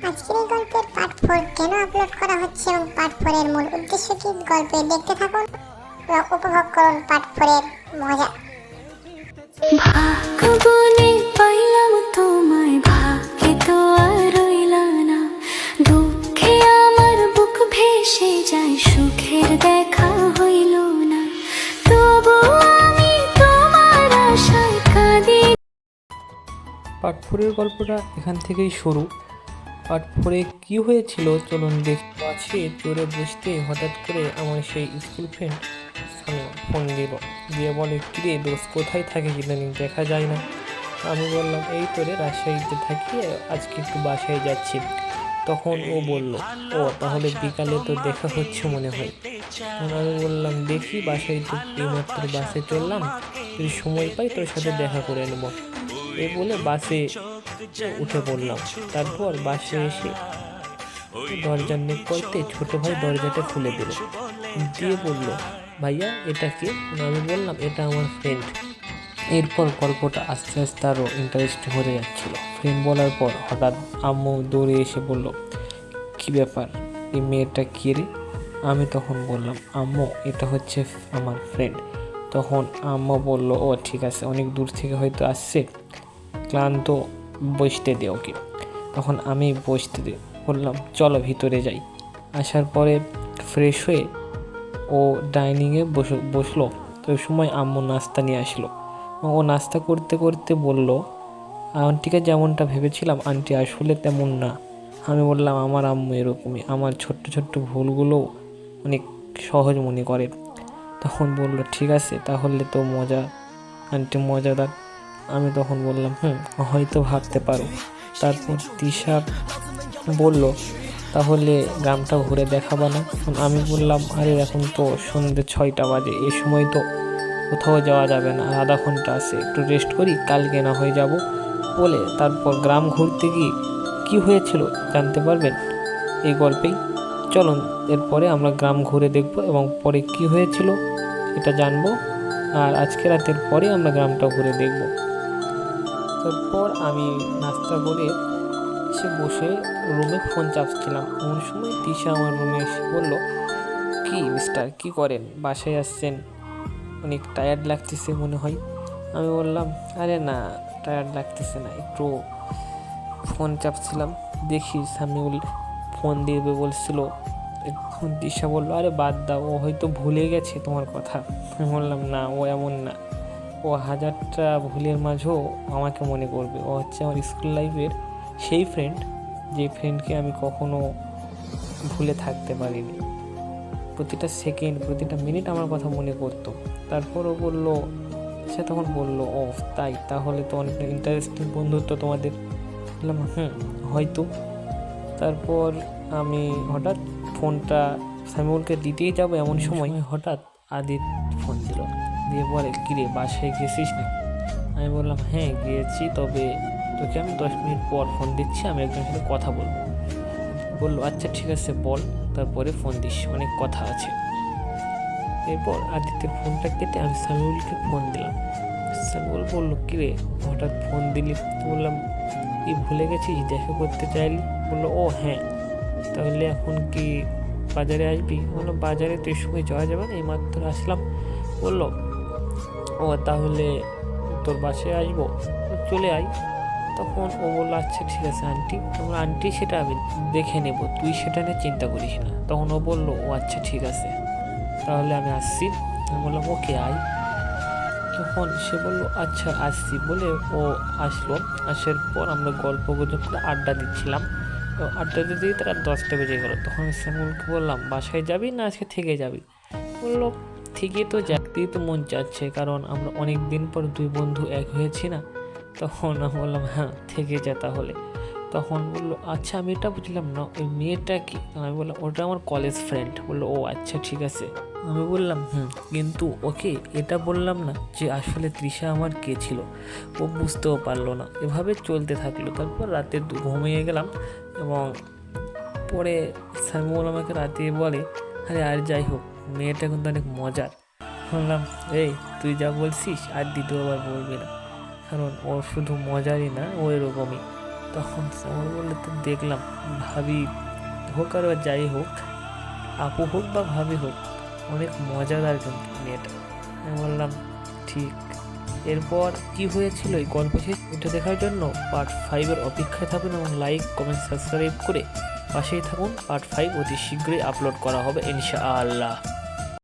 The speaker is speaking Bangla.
আজকের এই গল্পের পার্ট 4 কেন আপলোড করা হচ্ছে এবং পার্ট 4 এর মূল উদ্দেশ্য কি গল্পে দেখতে থাকুন এবং উপভোগ করুন পার্ট 4 এর মজা। ভাগ্যবনে পাইলাম তোমায়, ভাগ্যে তো আর রইল না। দুঃখে আমার বুক ভেসে যায়, সুখের দেখা হইল না। তবু আমি তোমার আশায় কাঁদি। পার্ট 4 এর গল্পটা এখান থেকেই শুরু। পার্ট 4 এ কী হয়েছিল চলুন দেখতে। আছে চড়ে বসতে হঠাৎ করে আমার সেই স্কুল ফ্রেন্ড ফোন দিল, দিয়ে বলে কিরে দোস্ত কোথায় থাকে ইদানিং দেখা যায় না। আমি বললাম এই তোরে রাজশাহীতে থাকি, আজকে একটু বাসায় যাচ্ছি। তখন ও বলল ও তাহলে বিকালে তো দেখা হচ্ছে মনে হয়। তখন আমি বললাম দেখি, বাসায় তো এইমাত্র বাসে চললাম, যদি সময় পাই তোর সাথে দেখা করে নেব। এই বলে বাসে উঠে পড়লাম। তারপর বাসে এসে দরজার নক করতে ছোট ভাই দরজাটা খুলে দিল, দিয়ে বলল ভাইয়া এটা কি? আমি বললাম এটা আমার ফ্রেন্ড। এরপর গল্পটা আস্তে আস্তে আরও ইন্টারেস্টিং হতে যাচ্ছিল। ফ্রেন্ড বলার পর হঠাৎ আম্মু দৌড়ে এসে বলল কী ব্যাপার, এই মেয়েটা কে রে? আমি তখন বললাম আম্মু এটা হচ্ছে আমার ফ্রেন্ড। তখন আম্মু বলল ও ঠিক আছে, অনেক দূর থেকে হয়তো আসছে, ক্লান্ত, বসতে দে ওকে। তখন আমি বসতে দে বললাম চলো ভিতরে যাই। আসার পরে ফ্রেশ হয়ে ও ডাইনিংয়ে বসলো। তো ওই সময় আম্মু নাস্তা নিয়ে আসলো। ও নাস্তা করতে করতে বলল আন্টিকে যেমনটা ভেবেছিলাম আন্টি আসলে তেমন না। আমি বললাম আমার আম্মু এরকমই, আমার ছোট্ট ছোট্ট ভুলগুলো অনেক সহজ মনে করে। তখন বলল ঠিক আছে তাহলে তো মজা, আন্টি মজাদার। আমি তখন বললাম হয়তো ভাবতে পারো। তারপর তিশা বলল তাহলে গ্রামটা ঘুরে দেখাবা না? আমি বললাম আরে এখন তো সন্ধ্যে 6টা বাজে, এই সময় তো কোথাও যাওয়া যাবে না, আর আধা ঘন্টা আছে, একটু রেস্ট করি, কালকে না হয়ে যাব বলে। তারপর গ্রাম ঘুরতে গিয়ে কী হয়েছিল জানতে পারবেন এই গল্পেই। চলুন এরপরে আমরা গ্রাম ঘুরে দেখব এবং পরে কি হয়েছিল এটা জানবো। আর আজকে রাতের পরে আমরা গ্রামটা ঘুরে দেখব। তারপর আমি নাস্তা করে এসে বসে রুমে ফোন চাপছিলাম, এমন সময় তিশা আমার রুমে এসে বলল কি মিস্টার কী করেন, বাসায় আসছেন, অনেক টায়ার্ড লাগতেছে মনে হয়। আমি বললাম আরে না টায়ার্ড লাগতেছে না, একটু ফোন চাপছিলাম, দেখি সামিউল ফোন দিবে বলছিল। দিশা বললো আরে বাদ দাও, ও হয়তো ভুলে গেছে তোমার কথা। আমি বললাম না ও এমন না, ও হাজারটা ভুলের মাঝেও আমাকে মনে করবে। ও হচ্ছে আমার স্কুল লাইফের সেই ফ্রেন্ড, যে ফ্রেন্ডকে আমি কখনো ভুলে থাকতে পারিনি। প্রতিটা সেকেন্ড প্রতিটা মিনিট আমার কথা মনে করতো। তারপর ও বললো, সে তখন বললো ও তাই, তাহলে তো অনেক ইন্টারেস্টিং বন্ধুত্ব তোমাদের। বললাম হয়তো। তারপর আমি হঠাৎ ফোনটা সামিউলকে দিতেই যাবো, এমন সময় হঠাৎ আদিত ফোন দিল, দিয়ে বলে কিরে বাসায় গেছিস না? আমি বললাম হ্যাঁ গিয়েছি, তবে তোকে আমি 10 মিনিট পর ফোন দিচ্ছি, আমি একজনের সাথে কথা বলবো। বললো আচ্ছা ঠিক আছে বল, তারপরে ফোন দিস, অনেক কথা আছে। এরপর আদিত্যের ফোনটা কেটে আমি সামিউলকে ফোন দিলাম। সামিউল বললো কিরে হঠাৎ ফোন দিলি? বললাম কি ভুলে গেছিস, দেখা করতে চাইলি? বললো ও হ্যাঁ, তাহলে এখন কি বাজারে আসবি? বললো বাজারে তো এই সময় যাওয়া যাবে না, এইমাত্র আসলাম। বললো ও তাহলে তোর বাসায় আসবো, চলে আয়। তখন ও বললো আচ্ছা ঠিক আছে আন্টি। আমরা আন্টি সেটা আমি দেখে নেব, তুই সেটা নিয়ে চিন্তা করিস না। তখন ও বললো ও আচ্ছা ঠিক আছে তাহলে আমি আসছি। আমি বললাম ওকে আয়। তখন সে বললো আচ্ছা আসছি বলে ও আসলো। আসার পর আমরা গল্প গুজব করে আড্ডা দিচ্ছিলাম। তো আড্ডা দিতে দিতে রাত 10টা বেজে গেলো। তখন আমি শ্যামলকে বললাম বাসায় যাবি না আজকে থেকে যাবি? বললো ঠিকই তো, যাতেই তো মন চাচ্ছে, কারণ আমরা অনেক দিন পর দুই বন্ধু এক হয়েছি না। তখন আমি বললাম হ্যাঁ থেকে যা তাহলে। তখন বললো আচ্ছা আমি এটা বুঝলাম না, ওই মেয়েটা কি? আমি বললাম ওটা আমার কলেজ ফ্রেন্ড। বললো ও আচ্ছা ঠিক আছে। আমি বললাম কিন্তু ওকে এটা বললাম না যে আসলে তৃষা আমার কে ছিল। ও বুঝতেও পারলো না। এভাবে চলতে থাকলো। তারপর রাতে ঘুমিয়ে গেলাম এবং পরে সামিউল আমাকে রাতে বলে আরে আর যাই হোক মেয়েটা কিন্তু অনেক মজার। বললাম এই তুই যা বলছিস আর দ্বিতীয়বার বলবি না, কারণ ও শুধু মজারই না, ও এরকমই। তখন সমর বললে, তো দেখলাম ভাবি হোক আর যাই হোক, আপু হোক বা ভাবি হোক, অনেক মজাদার কিন্তু মেয়েটা। আমি বললাম ঠিক। এরপর কি হয়েছিল এই গল্প শেষ এটা দেখার জন্য পার্ট 5-এর অপেক্ষায় থাকুন এবং লাইক কমেন্ট সাবস্ক্রাইব করে পাশেই থাকুন। পার্ট 5 অতি শীঘ্রই আপলোড করা হবে ইনশাআল্লাহ।